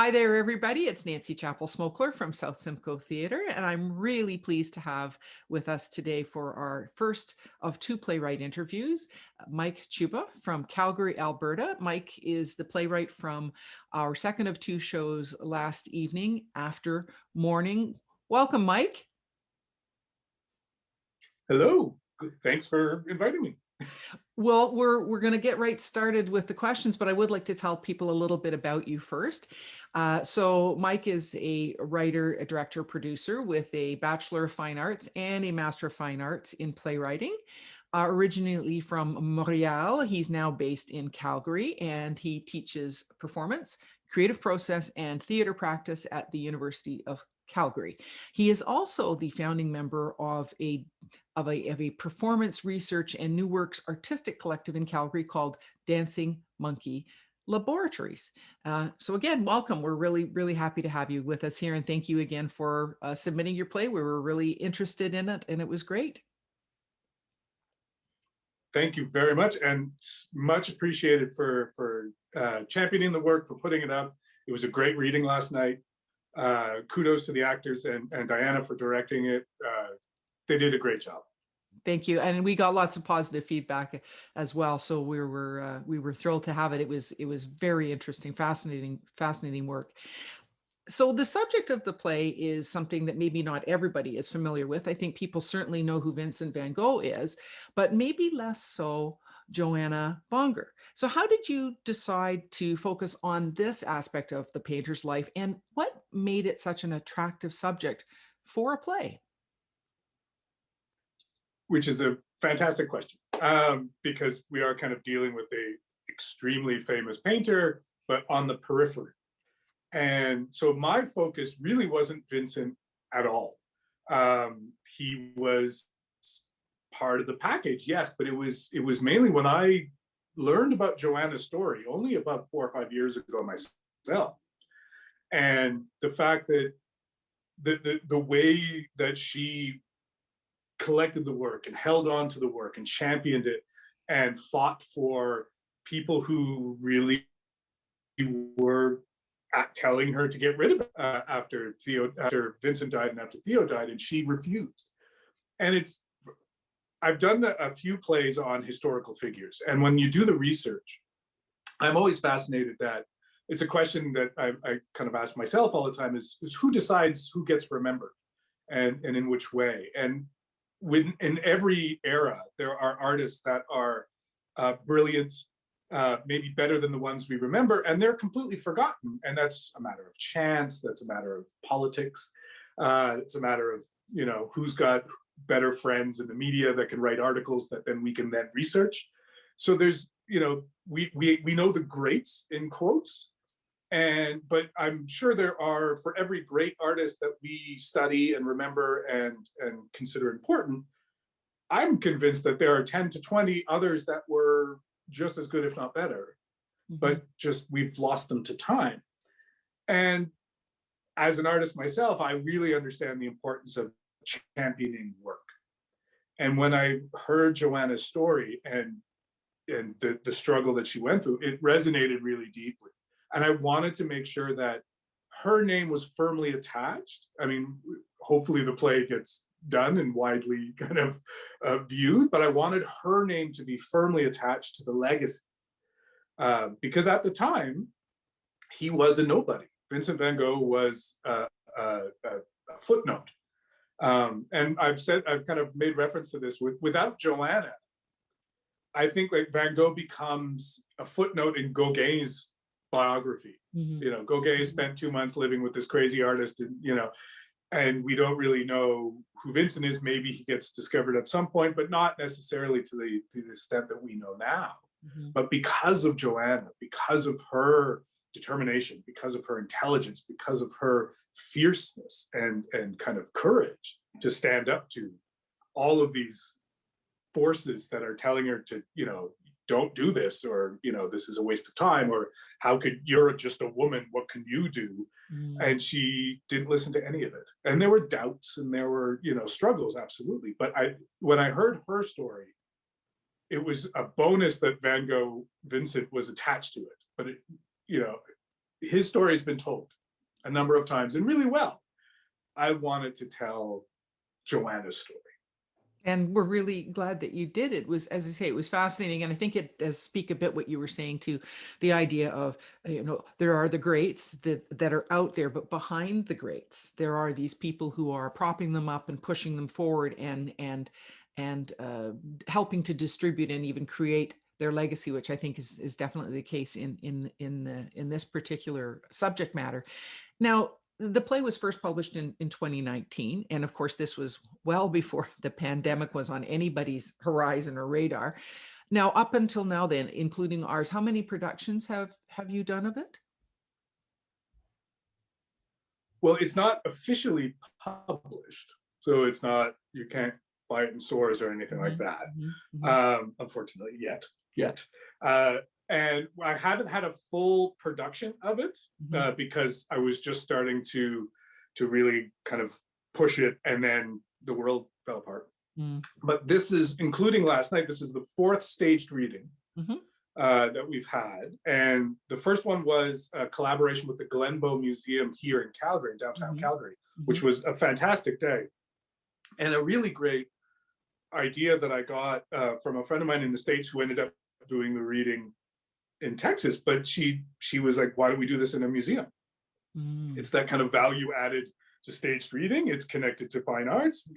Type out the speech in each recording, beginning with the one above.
Hi there, everybody. It's Nancy Chapple Smokler from South Simcoe Theatre, and I'm really pleased to have with us today for our first of two playwright interviews, Mike Czuba from Calgary, Alberta. Mike is the playwright from our second of two shows last evening after Mourning. Welcome, Mike. Hello. Thanks for inviting me. Well, we're going to get right started with the questions, but I would like to tell people a little bit about you first. So Mike is a writer, a director, producer with a Bachelor of Fine Arts and a Master of Fine Arts in playwriting. Originally from Montreal, he's now based in Calgary, and he teaches performance, creative process, and theater practice at the University of Calgary. He is also the founding member of a performance research and new works artistic collective in Calgary called Dancing Monkey Laboratories. So again, welcome. We're really happy to have you with us here, and thank you again for submitting your play. We were really interested in it, and it was great. Thank you very much, and much appreciated for championing the work, for putting it up. It was a great reading last night. Kudos to the actors and Diana for directing it. They did a great job. Thank you, and we got lots of positive feedback as well. So we were thrilled to have it. It was very interesting, fascinating work. So the subject of the play is something that maybe not everybody is familiar with. I think people certainly know who Vincent van Gogh is, but maybe less so Joanna Bonger. So how did you decide to focus on this aspect of the painter's life, and what made it such an attractive subject for a play? Which is a fantastic question, because we are kind of dealing with a extremely famous painter, but on the periphery. And so my focus really wasn't Vincent at all. He was part of the package, yes, but it was mainly when I learned about Joanna's story only about 4 or 5 years ago myself, and the fact that the way that she collected the work and held on to the work and championed it and fought for people who really were telling her to get rid of it after Vincent died and after Theo died, and she refused. And I've done a few plays on historical figures, and when you do the research, I'm always fascinated that it's a question that I kind of ask myself all the time is who decides who gets remembered and in which way. And in every era, there are artists that are brilliant, maybe better than the ones we remember, and they're completely forgotten. And that's a matter of chance, that's a matter of politics, it's a matter of, who's got better friends in the media that can write articles that then we can then research. So there's, we know the greats in quotes, but I'm sure there are, for every great artist that we study and remember and consider important, I'm convinced that there are 10 to 20 others that were just as good, if not better, but just we've lost them to time. And as an artist myself, I really understand the importance of championing work. And when I heard Joanna's story and the struggle that she went through, it resonated really deeply. And I wanted to make sure that her name was firmly attached. I mean, hopefully the play gets done and widely kind of viewed, but I wanted her name to be firmly attached to the legacy. Because at the time, he was a nobody. Vincent van Gogh was a footnote. And I've kind of made reference to this, without Joanna, I think like Van Gogh becomes a footnote in Gauguin's biography. Gauguin spent 2 months living with this crazy artist, and we don't really know who Vincent is. Maybe he gets discovered at some point, but not necessarily to the extent that we know now. But because of Joanna, because of her determination, because of her intelligence, because of her fierceness and kind of courage to stand up to all of these forces that are telling her to, don't do this, or this is a waste of time, or how could, you're just a woman, what can you do? And she didn't listen to any of it. And there were doubts and there were struggles, absolutely. But when I heard her story, it was a bonus that Van Gogh Vincent was attached to it. But his story has been told, a number of times and really well. I wanted to tell Joanna's story. And we're really glad that you did. It was, as I say, it was fascinating. And I think it does speak a bit what you were saying to the idea of, there are the greats that are out there, but behind the greats, there are these people who are propping them up and pushing them forward and helping to distribute and even create their legacy, which I think is definitely the case in this particular subject matter. Now, the play was first published in 2019. And of course, this was well before the pandemic was on anybody's horizon or radar. Now, up until now then, including ours, how many productions have you done of it? Well, it's not officially published. So it's not, you can't buy it in stores or anything like that. Unfortunately, yet. And I haven't had a full production of it because I was just starting to really kind of push it, and then the world fell apart. But this is, including last night, this is the 4th staged reading that we've had. And the first one was a collaboration with the Glenbow Museum here in Calgary, in downtown Calgary, which was a fantastic day. And a really great idea that I got from a friend of mine in the States who ended up doing the reading in Texas, but she was like, why don't we do this in a museum? It's that kind of value added to staged reading. It's connected to fine arts.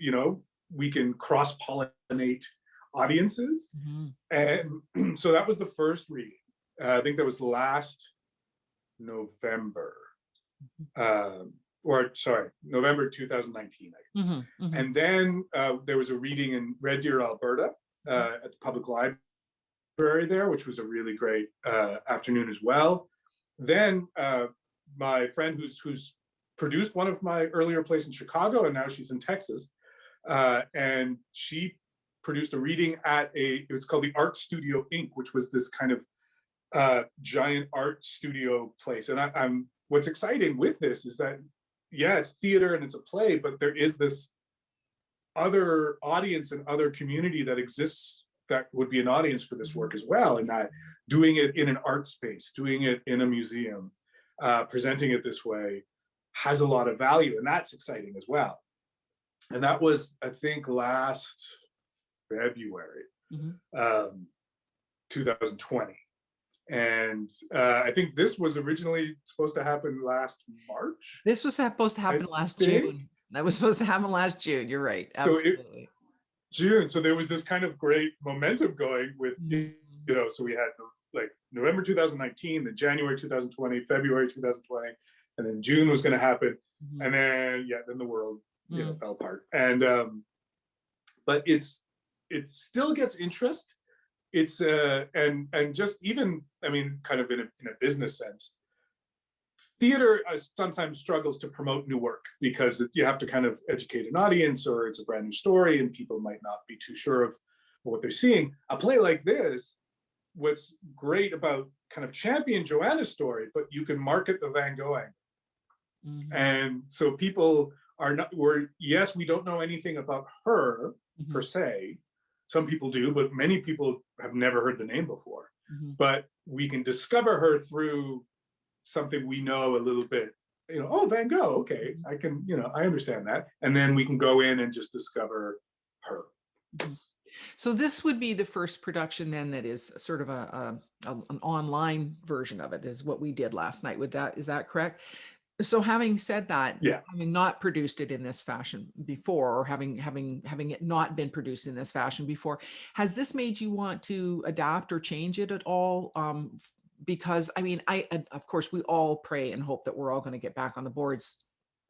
We can cross-pollinate audiences. And so that was the first reading. I think that was last November, November 2019. And then there was a reading in Red Deer, Alberta, at the public library there, which was a really great afternoon as well. Then my friend who's produced one of my earlier plays in Chicago, and now she's in Texas, and she produced a reading at it's called the Art Studio Inc., which was this kind of giant art studio place. And I'm what's exciting with this is that, yeah, it's theater and it's a play, but there is this other audience and other community that exists that would be an audience for this work as well, and that doing it in an art space, doing it in a museum, presenting it this way has a lot of value, and that's exciting as well. And that was, I think, last February, 2020. And I think this was originally supposed to happen last March. This was supposed to happen last June. That was supposed to happen last June. You're right. Absolutely. June. So there was this kind of great momentum going with, so we had like November 2019, then January 2020, February 2020, and then June was going to happen. And then, then the world, fell apart. And, but it still gets interest. It's, and just even, I mean, kind of in a business sense, theater sometimes struggles to promote new work because you have to kind of educate an audience, or it's a brand new story and people might not be too sure of what they're seeing. A play like this, what's great about kind of champion Joanna's story, but you can market the Van Gogh angle. And so people are not, yes, we don't know anything about her per se. Some people do, but many people have never heard the name before. But we can discover her through something we know a little bit, oh, Van Gogh, okay, I can, I understand that. And then we can go in and just discover her. So this would be the first production then that is sort of an online version of it, is what we did last night. Is that correct? So having said that, having not produced it in this fashion before, or having it not been produced in this fashion before, has this made you want to adapt or change it at all? Because I mean, of course, we all pray and hope that we're all going to get back on the boards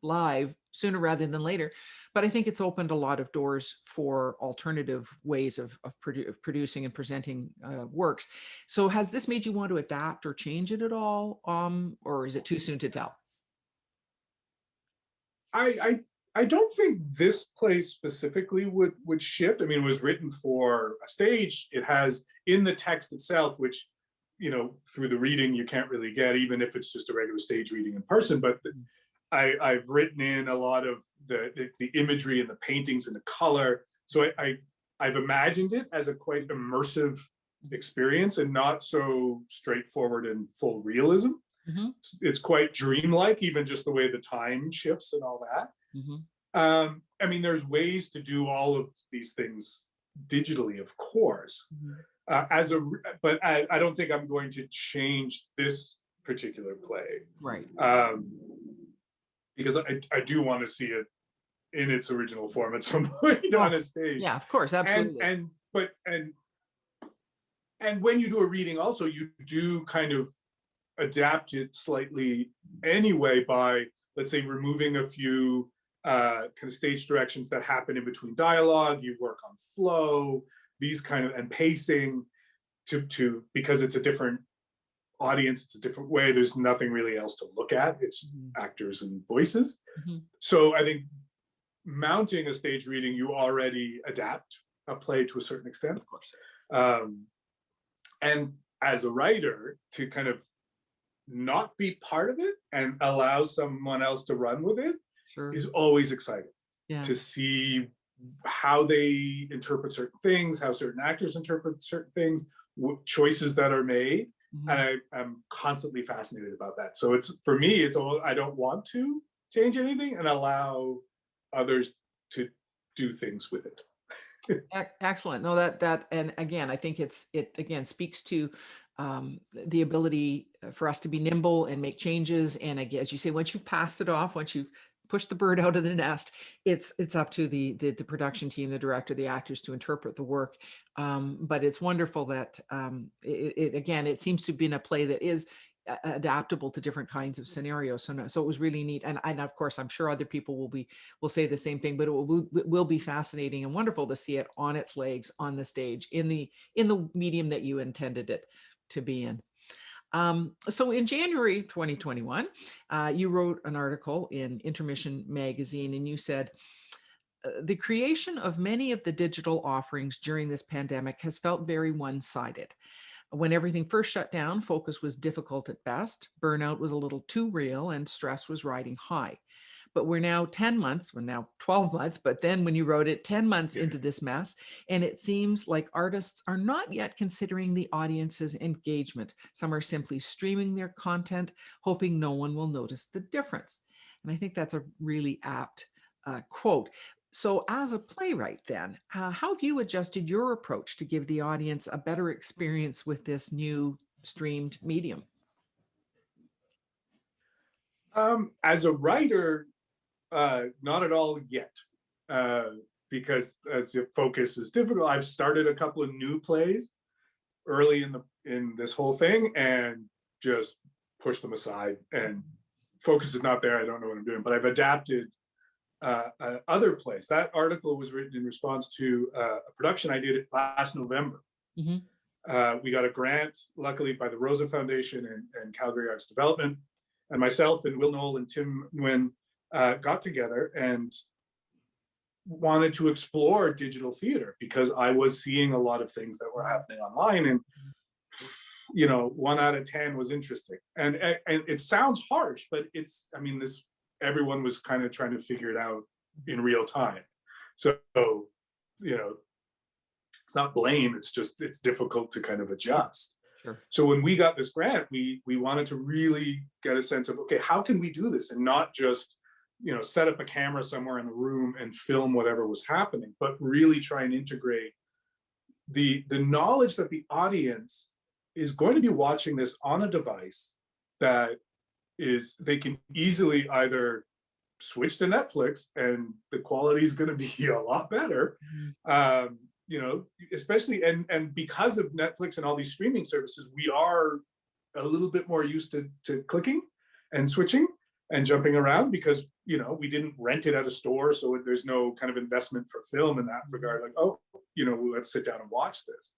live sooner rather than later. But I think it's opened a lot of doors for alternative ways of producing and presenting works. So has this made you want to adapt or change it at all? Or is it too soon to tell? I don't think this play specifically would shift. I mean, it was written for a stage. It has in the text itself, which, through the reading, you can't really get, even if it's just a regular stage reading in person. But I've written in a lot of the imagery and the paintings and the color. So I've imagined it as a quite immersive experience and not so straightforward and full realism. Mhm. It's quite dreamlike, even just the way the time shifts and all that. Mhm. I mean, there's ways to do all of these things digitally, of course. Mhm. But I don't think I'm going to change this particular play, Right. um, because I do want to see it in its original form at some point Oh, on a stage. yeah, of course, And absolutely. and but and when you do a reading, also you do kind of adapt it slightly anyway by, let's say, removing a few kind of stage directions that happen in between dialogue. You work on flow, these kind of, and pacing to because it's a different audience, it's a different way. There's nothing really else to look at. It's Mhm. actors and voices. Mhm. So I think mounting a stage reading, you already adapt a play to a certain extent. Of course. Um, and as a writer, to kind of not be part of it and allow someone else to run with it Sure. is always exciting Yeah. to see how they interpret certain things, how certain actors interpret certain things, what choices that are made. Mhm. And I'm constantly fascinated about that. So it's, for me, it's all, I don't want to change anything and allow others to do things with it. Excellent. No, that, and again, I think it again speaks to the ability for us to be nimble and make changes. And again, as you say, once you've passed it off, once you've pushed the bird out of the nest, it's up to the production team, the director, the actors to interpret the work. But it's wonderful that it again, it seems to have been a play that is adaptable to different kinds of scenarios. So, no, so it was really neat. And of course, I'm sure other people will say the same thing, but it will be fascinating and wonderful to see it on its legs on the stage in the medium that you intended it to be in. So in January 2021, you wrote an article in Intermission Magazine, and you said, the creation of many of the digital offerings during this pandemic has felt very one-sided. When everything first shut down, focus was difficult at best, burnout was a little too real, and stress was riding high. But we're now 10 months, we're now 12 months, but then when you wrote it, 10 months Yeah. into this mess, and it seems like artists are not yet considering the audience's engagement. Some are simply streaming their content, hoping no one will notice the difference. And I think that's a really apt quote. So, as a playwright, then, how have you adjusted your approach to give the audience a better experience with this new streamed medium? As a writer, not at all yet, uh, because as the focus is difficult. I've started a couple of new plays early in this whole thing and just push them aside. And focus is not there. I don't know what I'm doing, but I've adapted other plays. That article was written in response to a production I did last November. Mhm. We got a grant, luckily, by the Rosa Foundation and Calgary Arts Development, and myself and Will Knoll and Tim Nguyen got together and wanted to explore digital theater because I was seeing a lot of things that were happening online, and 1 out of 10 was interesting. And it sounds harsh, but it's, I mean, this, everyone was kind of trying to figure it out in real time. So, it's not blame, it's just, it's difficult to kind of adjust. Sure. So when we got this grant, we wanted to really get a sense of, okay, how can we do this and not just set up a camera somewhere in the room and film whatever was happening, but really try and integrate the knowledge that the audience is going to be watching this on a device that is, they can easily either switch to Netflix and the quality is going to be a lot better. Mhm. Especially, and because of Netflix and all these streaming services, we are a little bit more used to clicking and switching and jumping around because we didn't rent it at a store, so there's no kind of investment for film in that regard. Like, oh, let's sit down and watch this.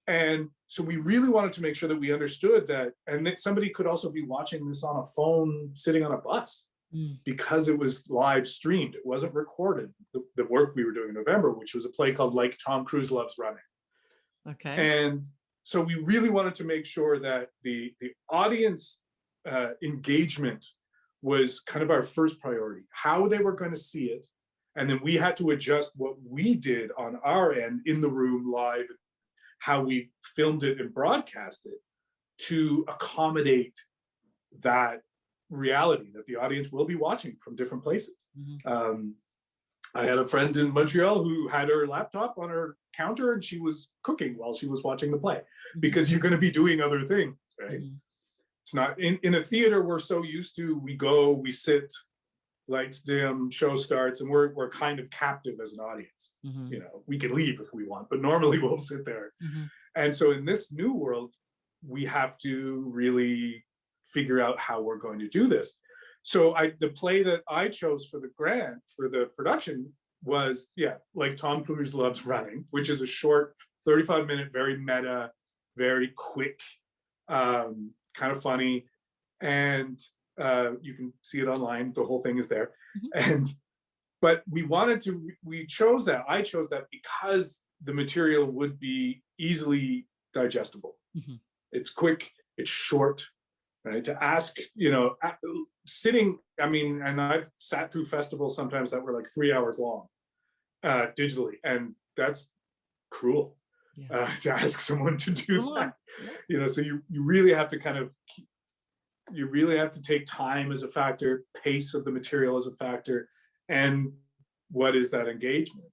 And so we really wanted to make sure that we understood that, and that somebody could also be watching this on a phone sitting on a bus Mm. because it was live streamed. It wasn't recorded. The work we were doing in November, which was a play called Like Tom Cruise Loves Running. Okay. And so we really wanted to make sure that the audience engagement was kind of our first priority, how they were going to see it. And then we had to adjust what we did on our end in the room live, how we filmed it and broadcast it to accommodate that reality that the audience will be watching from different places. I had a friend in Montreal who had her laptop on her counter and she was cooking while she was watching the play, because you're going to be doing other things, right? It's not in a theater. We're so used to, we go, we sit, lights dim, show starts, and we're kind of captive as an audience. You know, we can leave if we want, but normally we'll sit there. And so in this new world, we have to really figure out how we're going to do this. So the play that I chose for the grant, for the production, was, Like Tom Cruise Loves Running, which is a short 35-minute, very meta, very quick, kind of funny. And you can see it online. The whole thing is there. But we chose that. I chose that because the material would be easily digestible. It's quick, it's short, right? To ask, sitting, and I've sat through festivals sometimes that were like 3 hours long, digitally, and that's cruel, to ask someone to do that. So you really have to you really have to take time as a factor, pace of the material as a factor, and what is that engagement?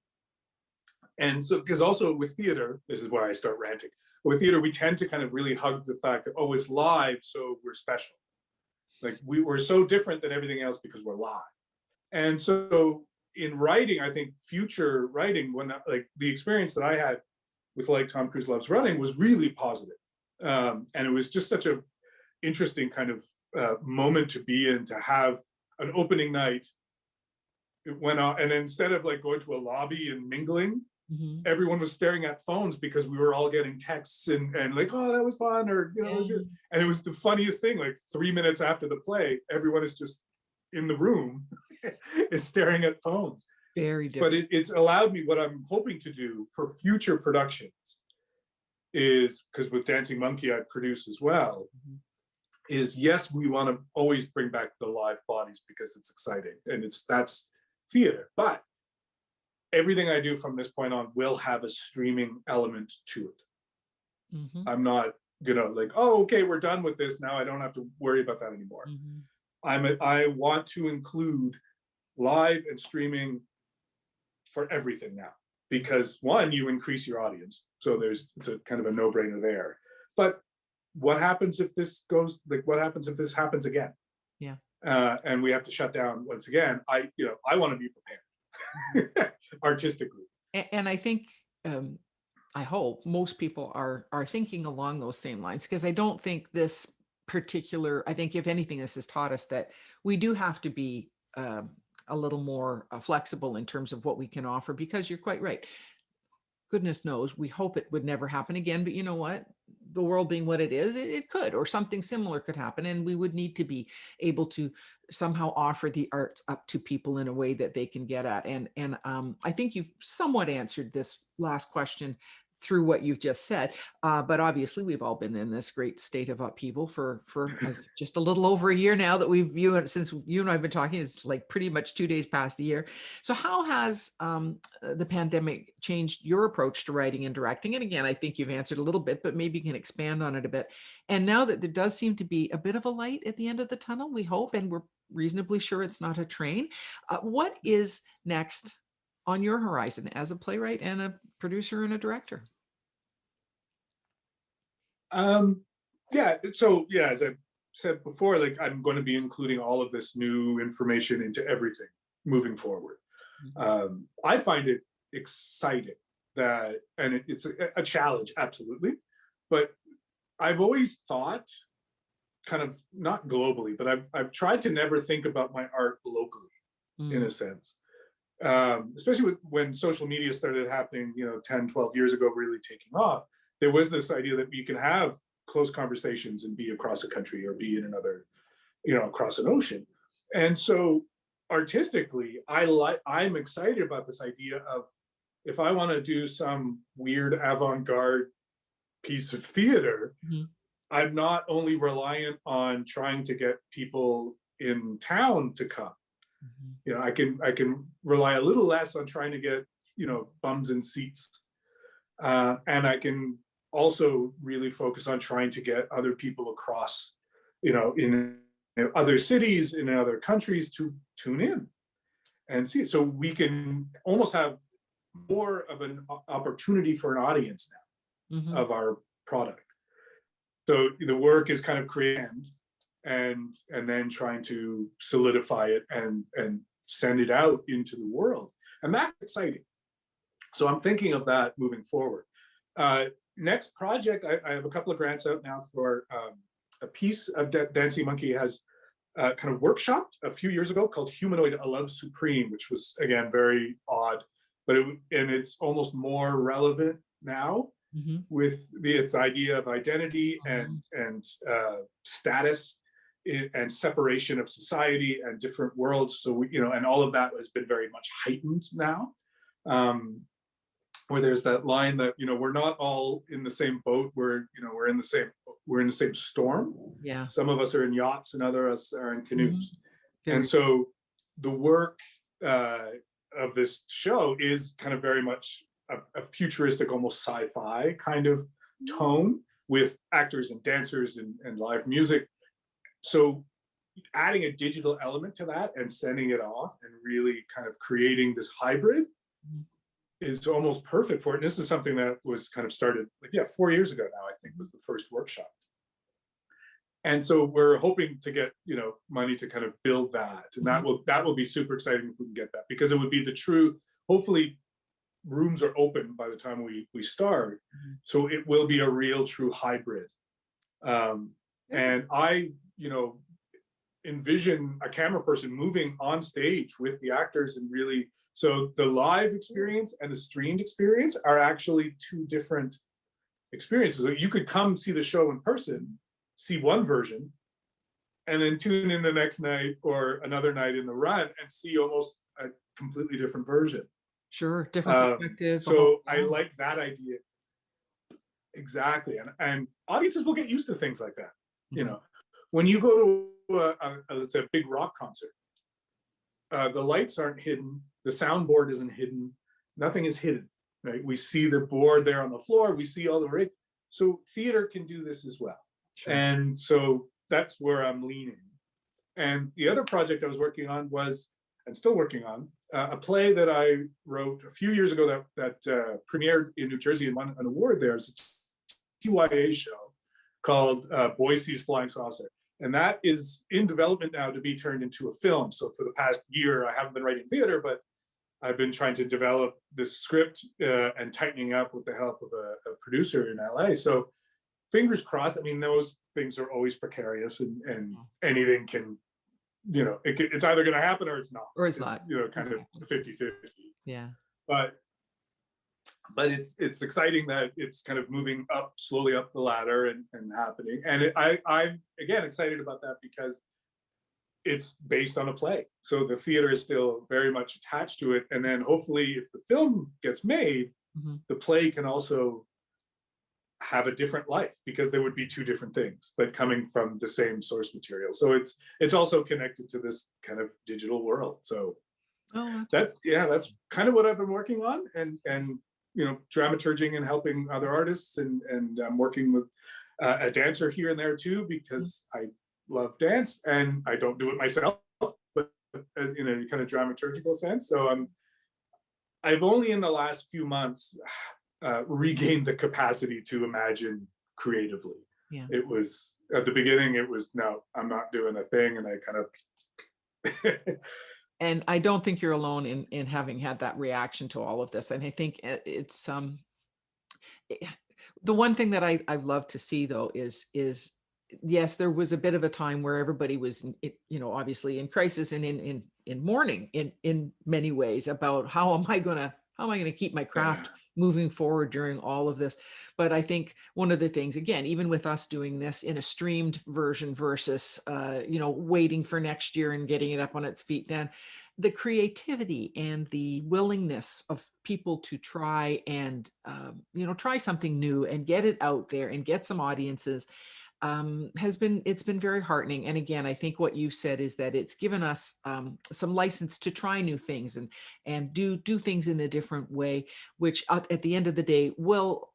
And so, because also with theater, this is where I start ranting. With theater, we tend to kind of really hug the fact that, oh, it's live, so we're special. Like we're so different than everything else because we're live. And so in writing, I think future writing, when like the experience that I had with Like Tom Cruise Loves Running was really positive. And it was just such a interesting kind of moment to be in, to have an opening night. It went on, and then instead of like going to a lobby and mingling, everyone was staring at phones because we were all getting texts and like, oh, that was fun, or and it was the funniest thing. Like 3 minutes after the play, everyone is just in the room is staring at phones. Very different. But it's allowed me, what I'm hoping to do for future productions is, because with Dancing Monkey I produce as well, is yes, we want to always bring back the live bodies because it's exciting and that's theater, but everything I do from this point on will have a streaming element to it. I'm not gonna like, oh, okay, we're done with this now, I don't have to worry about that anymore. I want to include live and streaming for everything now, because one, you increase your audience, so it's a kind of a no-brainer there. But what happens if this goes, like, what happens if this happens again? And we have to shut down once again? I want to be prepared artistically. And I think, I hope most people are thinking along those same lines, because I don't think this particular, I think if anything, this has taught us that we do have to be a little more flexible in terms of what we can offer, because you're quite right. Goodness knows, we hope it would never happen again, but you know what? The world being what it is, it could, or something similar could happen. And we would need to be able to somehow offer the arts up to people in a way that they can get at. And I think you've somewhat answered this last question through what you've just said. But obviously we've all been in this great state of upheaval for just a little over a year now that since you and I have been talking. It's like pretty much 2 days past a year. So how has the pandemic changed your approach to writing and directing? And again, I think you've answered a little bit, but maybe you can expand on it a bit. And now that there does seem to be a bit of a light at the end of the tunnel, we hope, and we're reasonably sure it's not a train. What is next on your horizon as a playwright and a producer and a director? As I said before, like I'm going to be including all of this new information into everything moving forward. I find it exciting and it's a challenge, absolutely. But I've always thought, kind of not globally, but I've tried to never think about my art locally, in a sense. Especially when social media started happening, 10, 12 years ago, really taking off. There was this idea that you can have close conversations and be across a country or be in another, across an ocean. And so artistically, I'm excited about this idea of, if I want to do some weird avant-garde piece of theater, I'm not only reliant on trying to get people in town to come. I can rely a little less on trying to get, bums in seats. And I can also really focus on trying to get other people across, in other cities in other countries to tune in and see. So we can almost have more of an opportunity for an audience now of our product. So the work is kind of created and then trying to solidify it and send it out into the world. And that's exciting. So I'm thinking of that moving forward. Next project, I have a couple of grants out now for a piece of Dancing Monkey has kind of workshopped a few years ago called Humanoid A Love Supreme, which was, again, very odd, but it's almost more relevant now with its idea of identity and status and separation of society and different worlds. So we, and all of that has been very much heightened now. Where there's that line that we're not all in the same boat. We're in the same storm. Yeah. Some of us are in yachts and others are in canoes. And so the work of this show is kind of very much a futuristic, almost sci-fi kind of tone with actors and dancers and live music. So adding a digital element to that and sending it off and really kind of creating this hybrid is almost perfect for it. And this is something that was kind of started 4 years ago now, I think was the first workshop. And so we're hoping to get, money to kind of build that. And that will be super exciting if we can get that, because it would be the true, hopefully rooms are open by the time we start. So it will be a real true hybrid. And I, envision a camera person moving on stage with the actors and really, so the live experience and the streamed experience are actually two different experiences. So you could come see the show in person, see one version, and then tune in the next night or another night in the run and see almost a completely different version. Sure, different perspective. So I like that idea. Exactly. And audiences will get used to things like that. When you go to let's say a big rock concert, the lights aren't hidden, the soundboard isn't hidden, nothing is hidden, right? We see the board there on the floor, we see all the rig. So theater can do this as well. Sure. And so that's where I'm leaning. And the other project I was working on was, and still working on, a play that I wrote a few years ago that premiered in New Jersey and won an award there. It's a TYA show called Boise's Flying Saucer. And that is in development now to be turned into a film. So for the past year, I haven't been writing theater, but I've been trying to develop this script and tightening up with the help of a producer in LA. So fingers crossed. I mean, those things are always precarious and anything can, it's either going to happen or it's not. Or it's not. Kind of 50-50. Yeah. But it's exciting that it's kind of moving up slowly up the ladder and happening. And I'm again excited about that because it's based on a play. So the theater is still very much attached to it. And then hopefully if the film gets made, the play can also have a different life because there would be two different things, but coming from the same source material. So it's also connected to this kind of digital world. So that's kind of what I've been working on and dramaturging and helping other artists and I'm working with a dancer here and there too, because I love dance and I don't do it myself, but in a kind of dramaturgical sense. So I've only in the last few months regained the capacity to imagine creatively. Yeah. It was at the beginning, it was, no, I'm not doing a thing. And I kind of And I don't think you're alone in having had that reaction to all of this. And I think it's the one thing that I've loved to see though is yes, there was a bit of a time where everybody was, obviously in crisis and in mourning in many ways about how am I going to keep my craft moving forward during all of this. But I think one of the things, again, even with us doing this in a streamed version versus, waiting for next year and getting it up on its feet, then the creativity and the willingness of people to try and, try something new and get it out there and get some audiences it's been very heartening. And again, I think what you said is that it's given us some license to try new things and do things in a different way, which at the end of the day will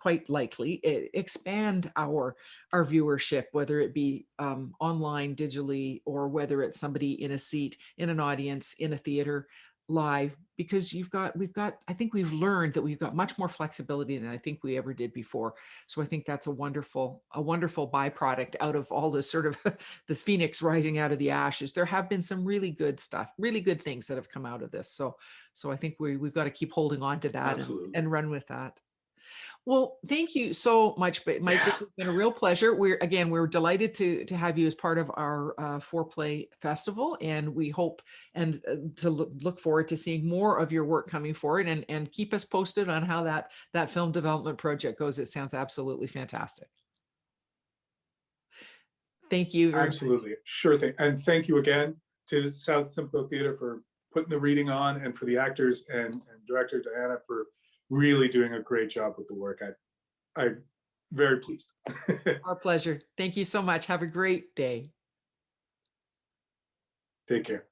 quite likely expand our viewership, whether it be online, digitally, or whether it's somebody in a seat, in an audience, in a theater, live, because I think we've learned that we've got much more flexibility than I think we ever did before. So I think that's a wonderful byproduct out of all this sort of this phoenix rising out of the ashes. There have been some really good stuff, really good things that have come out of this. So I think we've got to keep holding on to that Absolutely. and run with that. Well, thank you so much, Mike. This has been a real pleasure. We're delighted to have you as part of our Foreplay Festival, and we hope and to look forward to seeing more of your work coming forward, and keep us posted on how that film development project goes. It sounds absolutely fantastic. Thank you very much. Absolutely. Sure thing. And thank you again to South Simcoe Theatre for putting the reading on, and for the actors and director Diana for really doing a great job with the work. I'm very pleased. Our pleasure. Thank you so much. Have a great day. Take care.